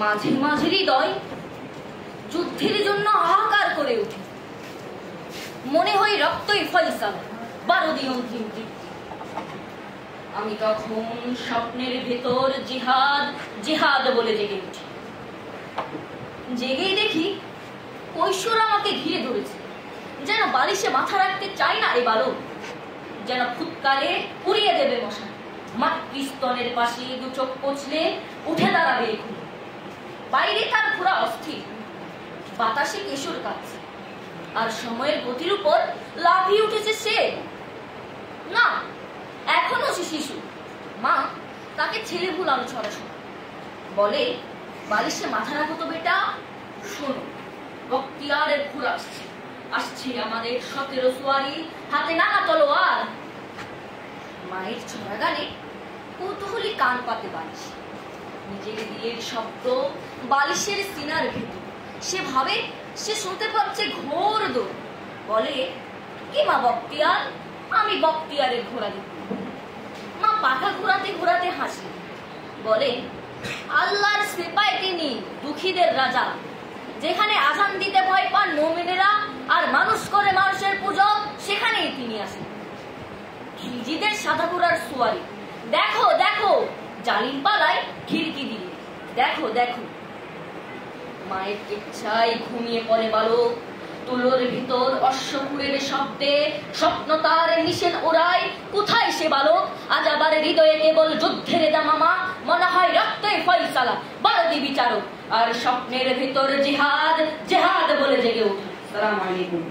মাঝে মাঝে হৃদয় যুদ্ধের জন্য হাহাকার করে ওঠে। মনে হয় রক্তই ফয়সালা, 12 দিন অন্তিম তৃপ্তি। আমি তখন স্বপ্নের ভেতর জিহাদ জিহাদ বলে জেগে উঠি। জেগেই দেখি কৈশোর আমাকে ঘিরে ধরেছে, যেন বালিশে মাথা রাখতে চাই না এ বালক, যেন ফুৎকারে উড়িয়ে দেবে মশা। মাতৃস্তনের পাশে দু চোখ পচলে উঠে দাঁড়াবে এখন। বাইরে তার ঘোড়া অস্থির, বাতাসে কেশর কাঁপছে, আর সময়ের গতির উপর লাফিয়ে উঠেছে সে। না, এখনো সে শিশু। মা তাকে ছেলে ভুলানো ছড়াশোনা বলে, বালিশে মাথা রাখো তো বেটা। শোনো, বক্তিয়ারের ঘোড়া আসছে, আসছে আমাদের 17 সোয়ারি, হাতে নানা তলোয়ার। মায়ের ছড়া গানে কৌতূহলী কান পাতে বালিশ, নিজের বিয়ের শব্দ বালিশের সিনার ভেতর। সে ভাবে সে শুনতে পাচ্ছে ঘোর দৌড়। বলে, কি মা বক্তিয়ার? আমি বক্তিয়ারের ঘোড়া দেখব। মা পাখা ঘোরাতে ঘোরাতে হাসে, বলে, আল্লাহর সেপায় তিনি, দুঃখীদের রাজা। যেখানে আজান দিতে ভয় পান মুমিনেরা আর মানুষ করে মানুষের পুজো, সেখানেই তিনি আসেন। খিজিদের সাদা ঘোড়ার সোয়ারি, দেখো দেখো, জালিম পালায় খিড়কি দিয়ে, দেখো দেখো। মায়ের ইচ্ছায় ঘুমিয়ে পড়ে বালক। তুলোর ভিতর অশ্বকুরের শব্দে স্বপ্ন তার নিষেধ ওড়ায়। কোথায় সে বালক? আজ আবার হৃদয়ে কেবল যুদ্ধের দামামা। মনে হয় রক্তই ফয়সালা, 12 দিন বিচারক, আর স্বপ্নের ভিতর জিহাদ জিহাদ বলে জেগে ওঠে। আসসালামু আলাইকুম।